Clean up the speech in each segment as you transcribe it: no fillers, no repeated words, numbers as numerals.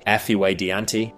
Aphiwe Dyanti.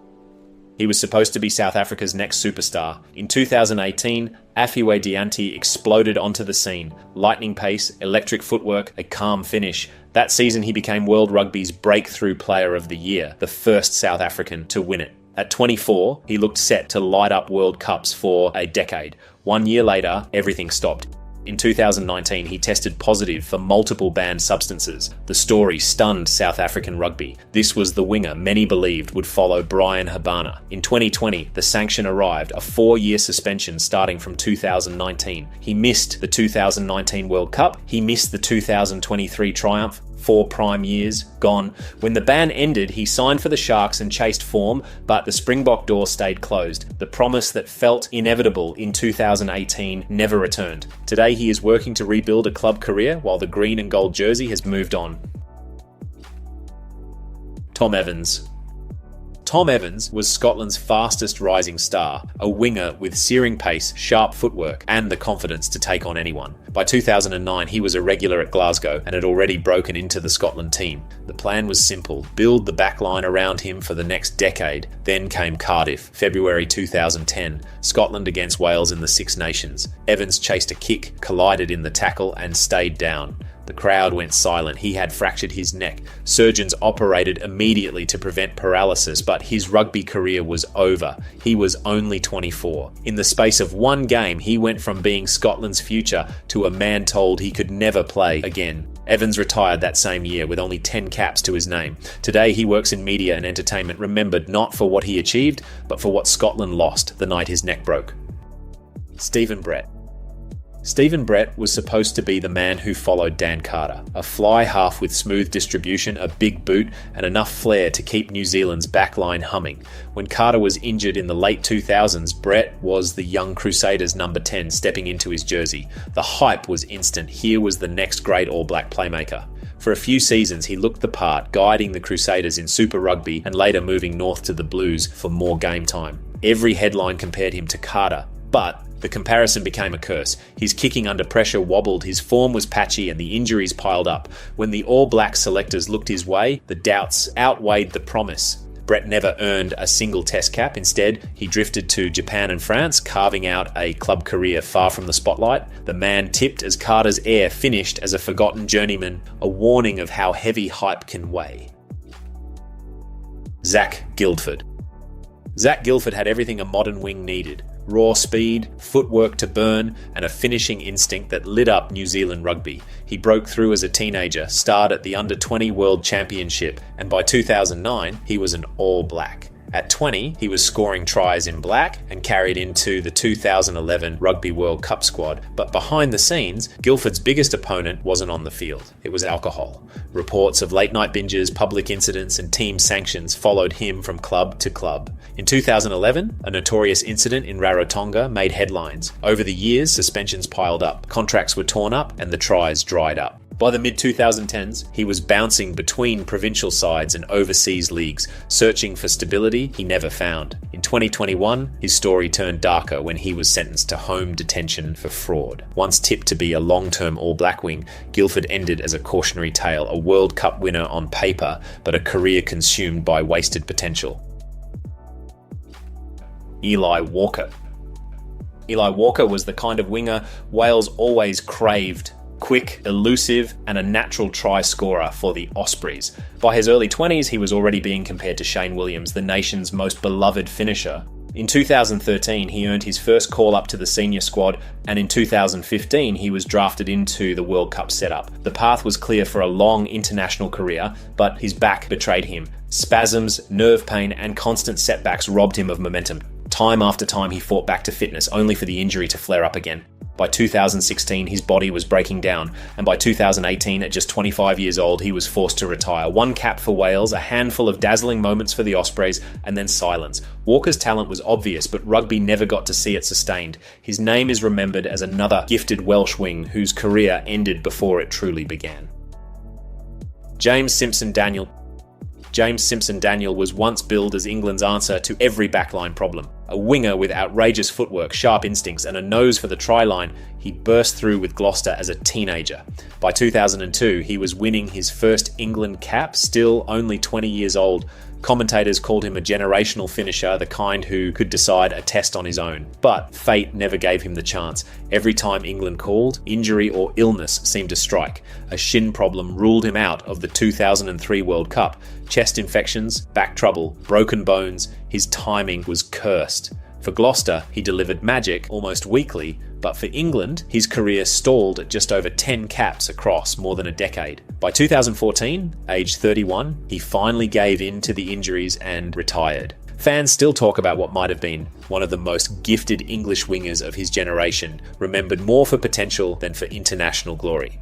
He was supposed to be South Africa's next superstar. In 2018, Aphiwe Dyanti exploded onto the scene. Lightning pace, electric footwork, a calm finish. That season he became World Rugby's Breakthrough Player of the Year, the first South African to win it. At 24, he looked set to light up World Cups for a decade. 1 year later, everything stopped. In 2019, he tested positive for multiple banned substances. The story stunned South African rugby. This was the winger many believed would follow Bryan Habana. In 2020, the sanction arrived, a 4-year suspension starting from 2019. He missed the 2019 World Cup. He missed the 2023 triumph. 4 prime years gone. When the ban ended, he signed for the Sharks and chased form, but the Springbok door stayed closed. The promise that felt inevitable in 2018 never returned. Today he is working to rebuild a club career while the green and gold jersey has moved on. Tom Evans. Tom Evans was Scotland's fastest rising star, a winger with searing pace, sharp footwork, and the confidence to take on anyone. By 2009, he was a regular at Glasgow and had already broken into the Scotland team. The plan was simple: build the backline around him for the next decade. Then came Cardiff, February 2010, Scotland against Wales in the Six Nations. Evans chased a kick, collided in the tackle, and stayed down. The crowd went silent. He had fractured his neck. Surgeons operated immediately to prevent paralysis, but his rugby career was over. He was only 24. In the space of one game, he went from being Scotland's future to a man told he could never play again. Evans retired that same year with only 10 caps to his name. Today he works in media and entertainment, remembered not for what he achieved, but for what Scotland lost the night his neck broke. Stephen Brett. Stephen Brett was supposed to be the man who followed Dan Carter, a fly half with smooth distribution, a big boot, and enough flair to keep New Zealand's backline humming. When Carter was injured in the late 2000s, Brett was the young Crusaders' number 10 stepping into his jersey. The hype was instant. Here was the next great All Black playmaker. For a few seasons, he looked the part, guiding the Crusaders in Super Rugby and later moving north to the Blues for more game time. Every headline compared him to Carter, but the comparison became a curse. His kicking under pressure wobbled, his form was patchy, and the injuries piled up. When the All Black selectors looked his way, the doubts outweighed the promise. Brett never earned a single test cap. Instead, he drifted to Japan and France, carving out a club career far from the spotlight. The man tipped as Carter's heir finished as a forgotten journeyman, a warning of how heavy hype can weigh. Zack Guildford. Zack Guildford had everything a modern wing needed: raw speed, footwork to burn, and a finishing instinct that lit up New Zealand rugby. He broke through as a teenager, starred at the Under-20 World Championship, and by 2009, he was an All Black. At 20, he was scoring tries in black and carried into the 2011 Rugby World Cup squad. But behind the scenes, Guildford's biggest opponent wasn't on the field. It was alcohol. Reports of late-night binges, public incidents, and team sanctions followed him from club to club. In 2011, a notorious incident in Rarotonga made headlines. Over the years, suspensions piled up, contracts were torn up, and the tries dried up. By the mid-2010s, he was bouncing between provincial sides and overseas leagues, searching for stability he never found. In 2021, his story turned darker when he was sentenced to home detention for fraud. Once tipped to be a long-term All Black wing, Guildford ended as a cautionary tale, a World Cup winner on paper, but a career consumed by wasted potential. Eli Walker. Eli Walker was the kind of winger Wales always craved. Quick, elusive, and a natural try scorer for the Ospreys. By his early 20s, he was already being compared to Shane Williams, the nation's most beloved finisher. In 2013, he earned his first call-up to the senior squad, and in 2015, he was drafted into the World Cup setup. The path was clear for a long international career, but his back betrayed him. Spasms, nerve pain, and constant setbacks robbed him of momentum. Time after time, he fought back to fitness, only for the injury to flare up again. By 2016, his body was breaking down, and by 2018, at just 25 years old, he was forced to retire. 1 cap for Wales, a handful of dazzling moments for the Ospreys, and then silence. Walker's talent was obvious, but rugby never got to see it sustained. His name is remembered as another gifted Welsh wing whose career ended before it truly began. James Simpson-Daniel. James Simpson-Daniel was once billed as England's answer to every backline problem. A winger with outrageous footwork, sharp instincts, and a nose for the try line, he burst through with Gloucester as a teenager. By 2002, he was winning his first England cap, still only 20 years old. Commentators called him a generational finisher, the kind who could decide a test on his own. But fate never gave him the chance. Every time England called, injury or illness seemed to strike. A shin problem ruled him out of the 2003 World Cup. Chest infections, back trouble, broken bones, his timing was cursed. For Gloucester, he delivered magic almost weekly, but for England, his career stalled at just over 10 caps across more than a decade. By 2014, aged 31, he finally gave in to the injuries and retired. Fans still talk about what might have been one of the most gifted English wingers of his generation, remembered more for potential than for international glory.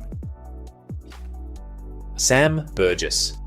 Sam Burgess.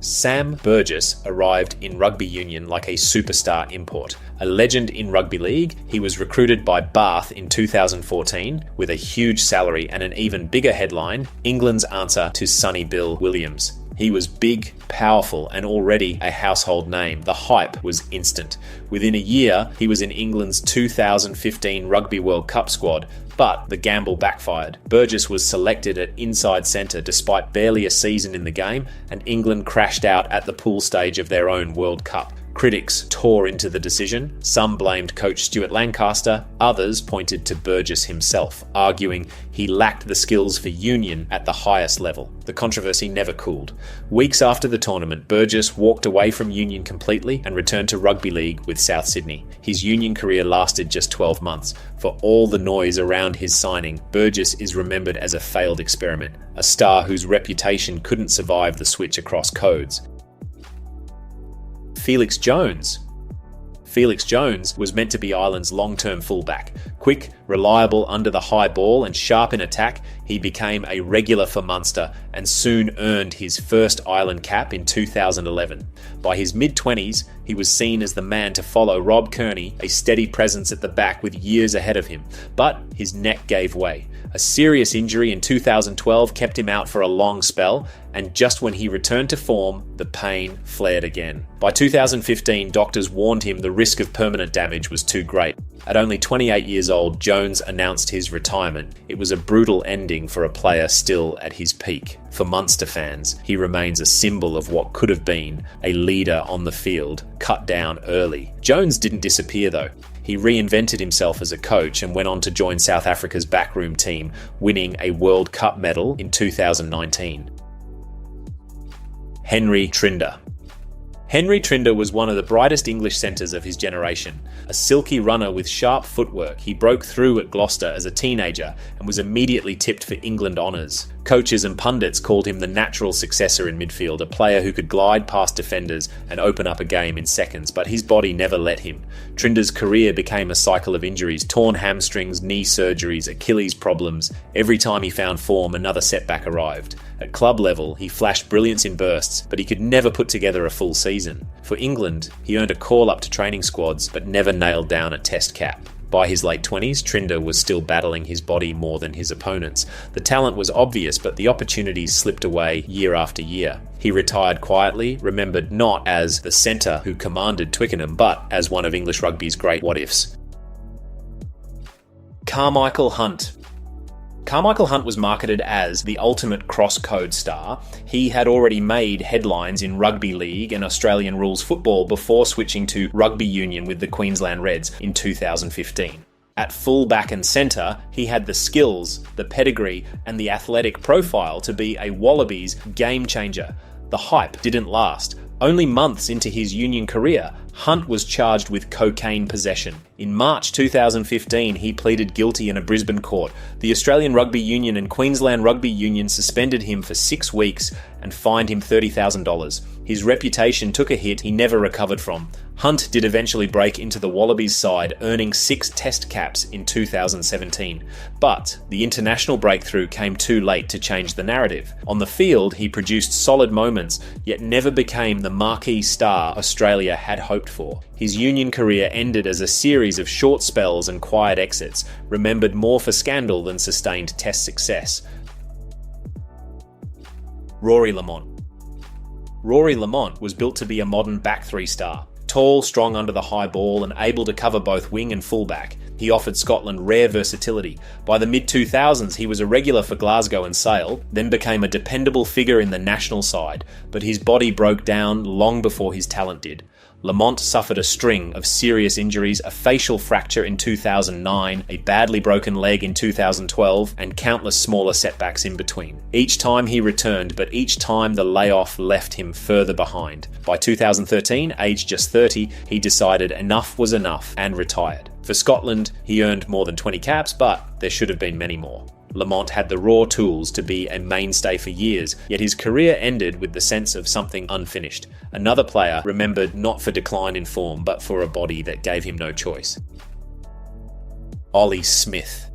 Sam Burgess arrived in rugby union like a superstar import. A legend in rugby league, he was recruited by Bath in 2014 with a huge salary and an even bigger headline, England's answer to Sonny Bill Williams. He was big, powerful, and already a household name. The hype was instant. Within a year, he was in England's 2015 Rugby World Cup squad, but the gamble backfired. Burgess was selected at inside centre despite barely a season in the game, and England crashed out at the pool stage of their own World Cup. Critics tore into the decision. Some blamed coach Stuart Lancaster, others pointed to Burgess himself, arguing he lacked the skills for union at the highest level. The controversy never cooled. Weeks after the tournament, Burgess walked away from union completely and returned to rugby league with South Sydney. His union career lasted just 12 months. For all the noise around his signing, Burgess is remembered as a failed experiment, a star whose reputation couldn't survive the switch across codes. Felix Jones. Felix Jones was meant to be Ireland's long-term fullback. Quick, reliable under the high ball and sharp in attack, he became a regular for Munster and soon earned his first Ireland cap in 2011. By his mid-20s, he was seen as the man to follow Rob Kearney, a steady presence at the back with years ahead of him. But his neck gave way. A serious injury in 2012 kept him out for a long spell, and just when he returned to form, the pain flared again. By 2015, doctors warned him the risk of permanent damage was too great. At only 28 years old, Jones announced his retirement. It was a brutal ending for a player still at his peak. For Munster fans, he remains a symbol of what could have been a leader on the field, cut down early. Jones didn't disappear though. He reinvented himself as a coach and went on to join South Africa's backroom team, winning a World Cup medal in 2019. Henry Trinder. Henry Trinder was one of the brightest English centres of his generation. A silky runner with sharp footwork, he broke through at Gloucester as a teenager and was immediately tipped for England honours. Coaches and pundits called him the natural successor in midfield, a player who could glide past defenders and open up a game in seconds, but his body never let him. Trinder's career became a cycle of injuries, torn hamstrings, knee surgeries, Achilles problems. Every time he found form, another setback arrived. At club level, he flashed brilliance in bursts, but he could never put together a full season. For England, he earned a call-up to training squads, but never nailed down a test cap. By his late 20s, Trinder was still battling his body more than his opponents. The talent was obvious, but the opportunities slipped away year after year. He retired quietly, remembered not as the centre who commanded Twickenham, but as one of English rugby's great what-ifs. Carmichael Hunt. Carmichael Hunt was marketed as the ultimate cross-code star. He had already made headlines in rugby league and Australian rules football before switching to rugby union with the Queensland Reds in 2015. At full back and centre, he had the skills, the pedigree, and the athletic profile to be a Wallabies game changer. The hype didn't last. Only months into his union career, Hunt was charged with cocaine possession. In March 2015, he pleaded guilty in a Brisbane court. The Australian Rugby Union and Queensland Rugby Union suspended him for 6 weeks and fined him $30,000. His reputation took a hit he never recovered from. Hunt did eventually break into the Wallabies side, earning 6 test caps in 2017. But the international breakthrough came too late to change the narrative. On the field, he produced solid moments, yet never became the marquee star Australia had hoped for. His union career ended as a series of short spells and quiet exits, remembered more for scandal than sustained test success. Rory Lamont. Rory Lamont was built to be a modern back three star. Tall, strong under the high ball and able to cover both wing and fullback. He offered Scotland rare versatility. By the mid-2000s, he was a regular for Glasgow and Sale, then became a dependable figure in the national side, but his body broke down long before his talent did. Lamont suffered a string of serious injuries, a facial fracture in 2009, a badly broken leg in 2012, and countless smaller setbacks in between. Each time he returned, but each time the layoff left him further behind. By 2013, aged just 30, he decided enough was enough and retired. For Scotland, he earned more than 20 caps, but there should have been many more. Lamont had the raw tools to be a mainstay for years, yet his career ended with the sense of something unfinished. Another player remembered not for decline in form, but for a body that gave him no choice. Ollie Smith.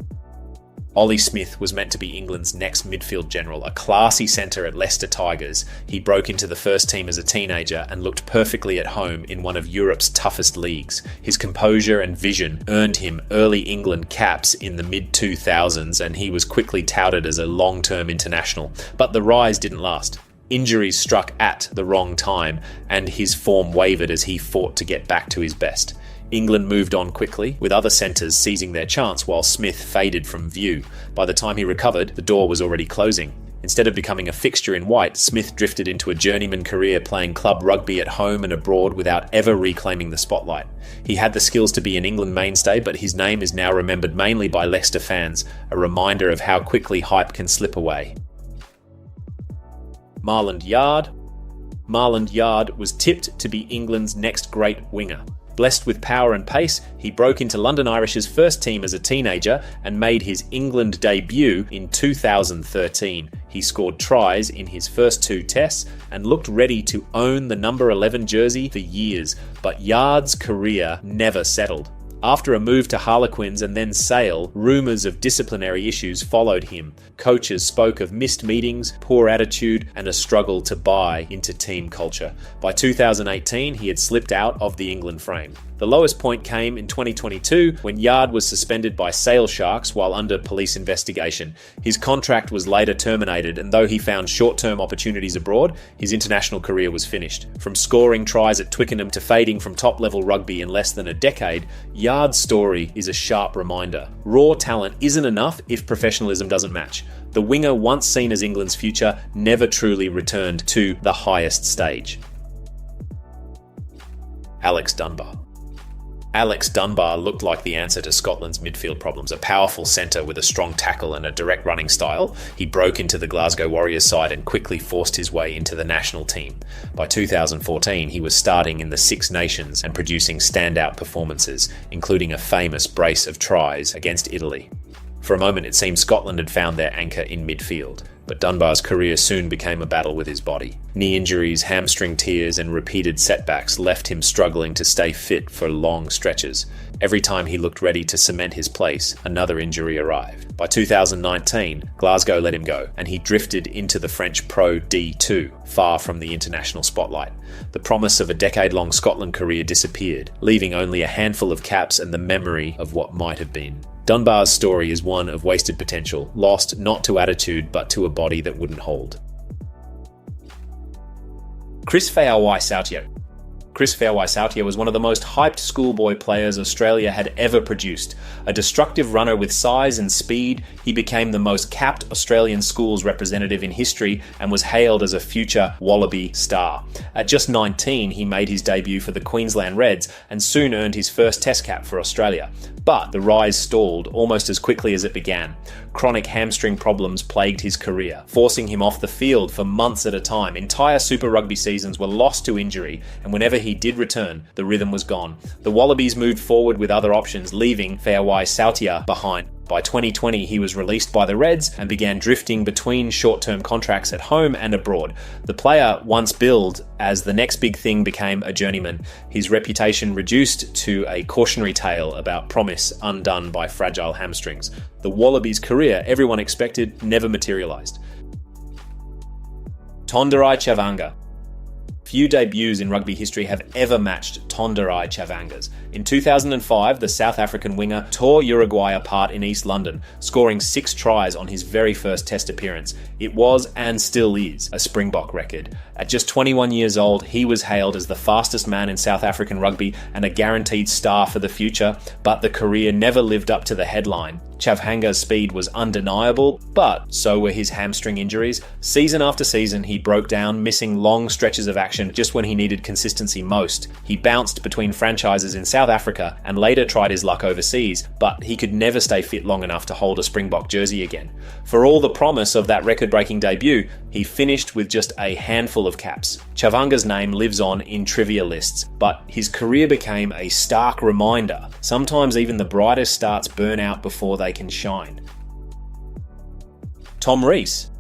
Ollie Smith was meant to be England's next midfield general, a classy centre at Leicester Tigers. He broke into the first team as a teenager and looked perfectly at home in one of Europe's toughest leagues. His composure and vision earned him early England caps in the mid-2000s, and he was quickly touted as a long-term international. But the rise didn't last. Injuries struck at the wrong time, and his form wavered as he fought to get back to his best. England moved on quickly, with other centres seizing their chance while Smith faded from view. By the time he recovered, the door was already closing. Instead of becoming a fixture in white, Smith drifted into a journeyman career playing club rugby at home and abroad without ever reclaiming the spotlight. He had the skills to be an England mainstay, but his name is now remembered mainly by Leicester fans, a reminder of how quickly hype can slip away. Marland Yarde. Marland Yarde was tipped to be England's next great winger. Blessed with power and pace, he broke into London Irish's first team as a teenager and made his England debut in 2013. He scored tries in his first 2 tests and looked ready to own the number 11 jersey for years, but Yarde's career never settled. After a move to Harlequins and then Sale, rumours of disciplinary issues followed him. Coaches spoke of missed meetings, poor attitude, and a struggle to buy into team culture. By 2018, he had slipped out of the England frame. The lowest point came in 2022 when Yarde was suspended by Sale Sharks while under police investigation. His contract was later terminated, and though he found short-term opportunities abroad, his international career was finished. From scoring tries at Twickenham to fading from top-level rugby in less than a decade, Yarde's story is a sharp reminder. Raw talent isn't enough if professionalism doesn't match. The winger, once seen as England's future, never truly returned to the highest stage. Alex Dunbar. Alex Dunbar looked like the answer to Scotland's midfield problems. A powerful centre with a strong tackle and a direct running style, he broke into the Glasgow Warriors side and quickly forced his way into the national team. By 2014, he was starting in the Six Nations and producing standout performances, including a famous brace of tries against Italy. For a moment, it seemed Scotland had found their anchor in midfield, but Dunbar's career soon became a battle with his body. Knee injuries, hamstring tears, and repeated setbacks left him struggling to stay fit for long stretches. Every time he looked ready to cement his place, another injury arrived. By 2019, Glasgow let him go, and he drifted into the French Pro D2, far from the international spotlight. The promise of a decade-long Scotland career disappeared, leaving only a handful of caps and the memory of what might have been. Dunbar's story is one of wasted potential, lost not to attitude but to a body that wouldn't hold. Feauai-Sautia. Feauai-Sautia was one of the most hyped schoolboy players Australia had ever produced. A destructive runner with size and speed, he became the most capped Australian schools representative in history and was hailed as a future Wallaby star. At just 19, he made his debut for the Queensland Reds and soon earned his first test cap for Australia. But the rise stalled almost as quickly as it began. Chronic hamstring problems plagued his career, forcing him off the field for months at a time. Entire Super Rugby seasons were lost to injury, and whenever he did return, the rhythm was gone. The Wallabies moved forward with other options, leaving Feauai-Sautia behind. By 2020, he was released by the Reds and began drifting between short-term contracts at home and abroad. The player, once billed as the next big thing, became a journeyman. His reputation reduced to a cautionary tale about promise undone by fragile hamstrings. The Wallabies' career, everyone expected, never materialised. Tandere Chavanga. Few debuts in rugby history have ever matched Tandere Chavanga's. In 2005, the South African winger tore Uruguay apart in East London, scoring 6 tries on his very first Test appearance. It was, and still is, a Springbok record. At just 21 years old, he was hailed as the fastest man in South African rugby and a guaranteed star for the future, but the career never lived up to the headline. Chavanga's speed was undeniable, but so were his hamstring injuries. Season after season, he broke down, missing long stretches of action just when he needed consistency most. He bounced between franchises in South Africa and later tried his luck overseas, but he could never stay fit long enough to hold a Springbok jersey again. For all the promise of that record-breaking debut, he finished with just a handful of caps. Chavanga's name lives on in trivia lists, but his career became a stark reminder. Sometimes even the brightest stars burn out before they can shine. Tom Rees.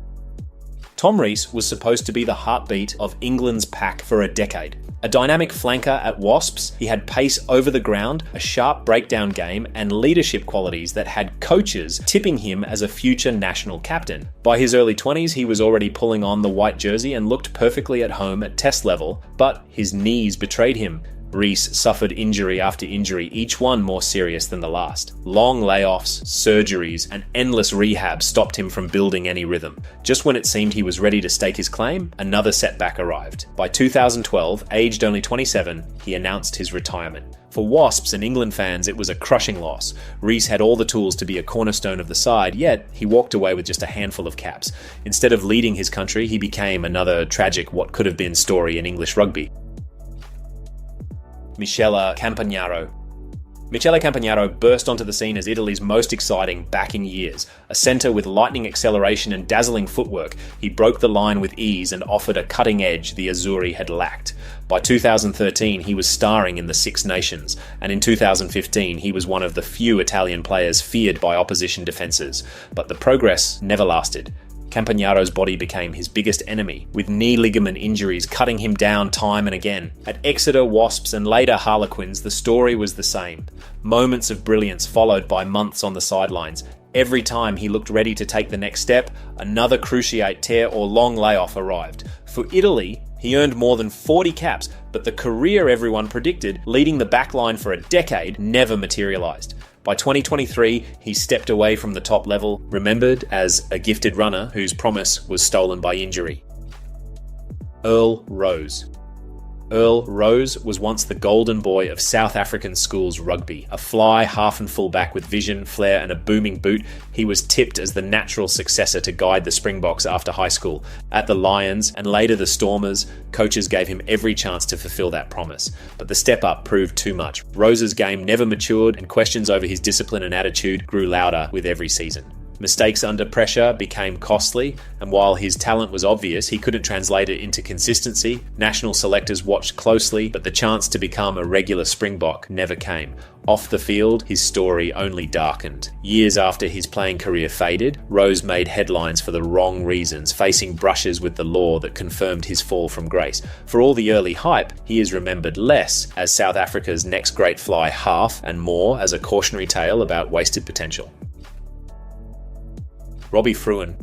Tom Rees was supposed to be the heartbeat of England's pack for a decade. A dynamic flanker at Wasps, he had pace over the ground, a sharp breakdown game, and leadership qualities that had coaches tipping him as a future national captain. By his early 20s, he was already pulling on the white jersey and looked perfectly at home at Test level, but his knees betrayed him. Rees suffered injury after injury, each one more serious than the last. Long layoffs, surgeries, and endless rehab stopped him from building any rhythm. Just when it seemed he was ready to stake his claim, another setback arrived. By 2012, aged only 27, he announced his retirement. For Wasps and England fans, it was a crushing loss. Rees had all the tools to be a cornerstone of the side, yet he walked away with just a handful of caps. Instead of leading his country, he became another tragic what could have been story in English rugby. Michella Campagnaro. Michella Campagnaro burst onto the scene as Italy's most exciting back in years. A centre with lightning acceleration and dazzling footwork, he broke the line with ease and offered a cutting edge the Azzurri had lacked. By 2013, he was starring in the Six Nations, and in 2015, he was one of the few Italian players feared by opposition defences. But the progress never lasted. Campagnaro's body became his biggest enemy, with knee ligament injuries cutting him down time and again. At Exeter, Wasps and later Harlequins, the story was the same. Moments of brilliance followed by months on the sidelines. Every time he looked ready to take the next step, another cruciate tear or long layoff arrived. For Italy, he earned more than 40 caps, but the career everyone predicted, leading the backline for a decade, never materialised. By 2023, he stepped away from the top level, remembered as a gifted runner whose promise was stolen by injury. Earl Rose. Earl Rose was once the golden boy of South African schools rugby. A fly half and full back with vision, flair and a booming boot, he was tipped as the natural successor to guide the Springboks after high school. At the Lions and later the Stormers, coaches gave him every chance to fulfill that promise. But the step up proved too much. Rose's game never matured and questions over his discipline and attitude grew louder with every season. Mistakes under pressure became costly, and while his talent was obvious, he couldn't translate it into consistency. National selectors watched closely, but the chance to become a regular Springbok never came. Off the field, his story only darkened. Years after his playing career faded, Rose made headlines for the wrong reasons, facing brushes with the law that confirmed his fall from grace. For all the early hype, he is remembered less as South Africa's next great fly half and more as a cautionary tale about wasted potential. Robbie Fruean.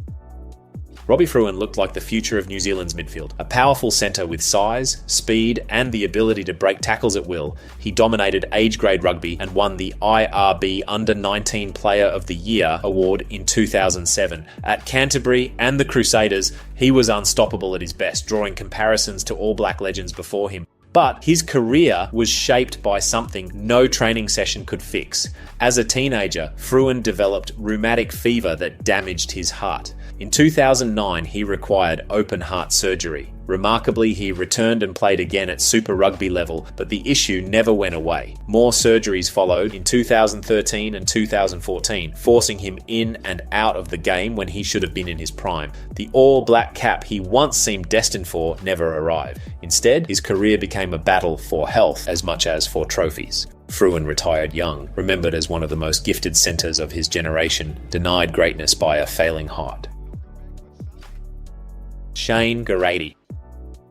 Robbie Fruean looked like the future of New Zealand's midfield. A powerful centre with size, speed, and the ability to break tackles at will, he dominated age-grade rugby and won the IRB Under-19 Player of the Year award in 2007. At Canterbury and the Crusaders, he was unstoppable at his best, drawing comparisons to All Black legends before him. But his career was shaped by something no training session could fix. As a teenager, Fruean developed rheumatic fever that damaged his heart. In 2009, he required open heart surgery. Remarkably, he returned and played again at Super Rugby level, but the issue never went away. More surgeries followed in 2013 and 2014, forcing him in and out of the game when he should have been in his prime. The all-black cap he once seemed destined for never arrived. Instead, his career became a battle for health as much as for trophies. Fruean retired young, remembered as one of the most gifted centres of his generation, denied greatness by a failing heart. Geraghty.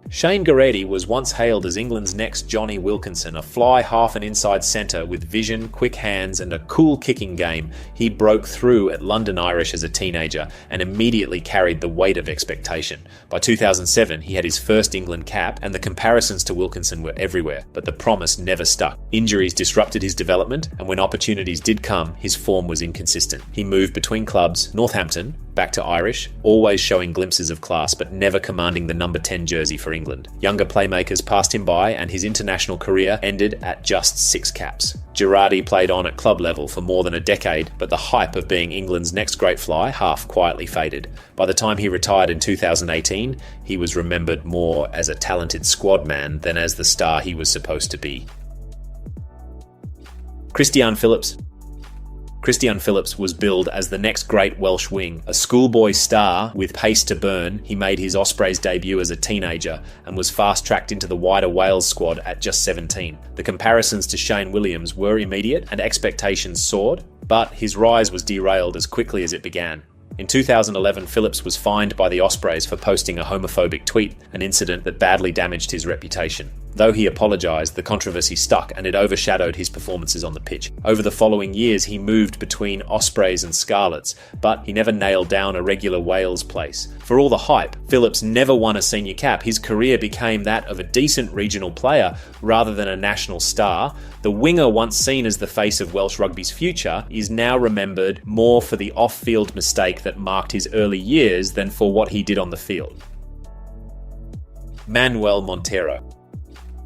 Shane Geraghty was once hailed as England's next Johnny Wilkinson, a fly half and inside centre with vision, quick hands and a cool kicking game. He broke through at London Irish as a teenager and immediately carried the weight of expectation. By 2007, he had his first England cap and the comparisons to Wilkinson were everywhere, but the promise never stuck. Injuries disrupted his development, and when opportunities did come, his form was inconsistent. He moved between clubs, Northampton, back to Irish, always showing glimpses of class but never commanding the number 10 jersey for England. Younger playmakers passed him by and his international career ended at just 6 caps. Geraghty played on at club level for more than a decade, but the hype of being England's next great fly half quietly faded. By the time he retired in 2018, he was remembered more as a talented squad man than as the star he was supposed to be. Phillips. Christian Phillips was billed as the next great Welsh wing. A schoolboy star with pace to burn, he made his Ospreys debut as a teenager and was fast-tracked into the wider Wales squad at just 17. The comparisons to Shane Williams were immediate and expectations soared, but his rise was derailed as quickly as it began. In 2011, Phillips was fined by the Ospreys for posting a homophobic tweet, an incident that badly damaged his reputation. Though he apologised, the controversy stuck and it overshadowed his performances on the pitch. Over the following years, he moved between Ospreys and Scarlets, but he never nailed down a regular Wales place. For all the hype, Phillips never won a senior cap. His career became that of a decent regional player rather than a national star. The winger, once seen as the face of Welsh rugby's future, is now remembered more for the off-field mistake that marked his early years than for what he did on the field. Manuel Montero.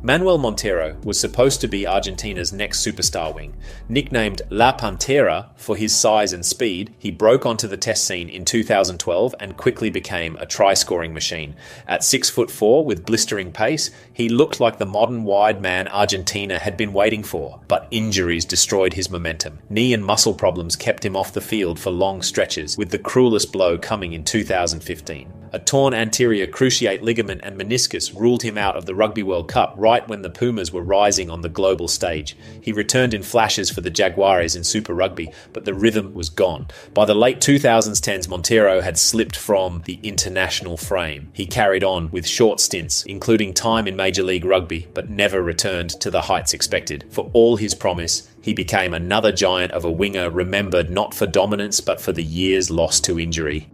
Manuel Montero was supposed to be Argentina's next superstar wing. Nicknamed La Pantera for his size and speed, he broke onto the test scene in 2012 and quickly became a try-scoring machine. At 6'4" with blistering pace, he looked like the modern wide man Argentina had been waiting for, but injuries destroyed his momentum. Knee and muscle problems kept him off the field for long stretches, with the cruelest blow coming in 2015. A torn anterior cruciate ligament and meniscus ruled him out of the Rugby World Cup right when the Pumas were rising on the global stage. He returned in flashes for the Jaguares in Super Rugby, but the rhythm was gone. By the late 2010s, Montero had slipped from the international frame. He carried on with short stints, including time in Major League Rugby, but never returned to the heights expected. For all his promise, he became another giant of a winger remembered not for dominance but for the years lost to injury.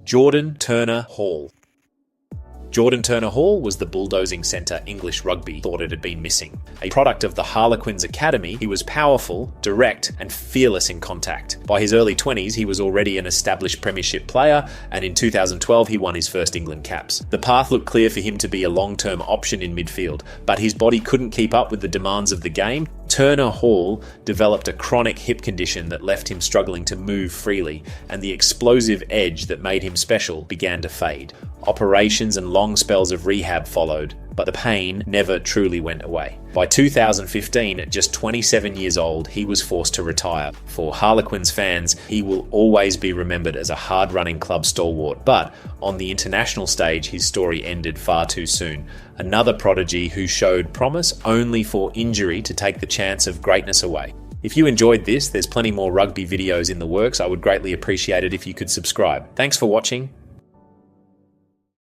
Jordan Turner Hall. Jordan Turner Hall was the bulldozing centre English rugby thought it had been missing. A product of the Harlequins Academy, he was powerful, direct and fearless in contact. By his early 20s, he was already an established premiership player, and in 2012 he won his first England caps. The path looked clear for him to be a long-term option in midfield, but his body couldn't keep up with the demands of the game. Turner Hall developed a chronic hip condition that left him struggling to move freely, and the explosive edge that made him special began to fade. Operations and long spells of rehab followed, but the pain never truly went away. By 2015, at just 27 years old, he was forced to retire. For Harlequins fans, he will always be remembered as a hard-running club stalwart, but on the international stage, his story ended far too soon. Another prodigy who showed promise only for injury to take the chance of greatness away. If you enjoyed this, there's plenty more rugby videos in the works. I would greatly appreciate it if you could subscribe. Thanks for watching.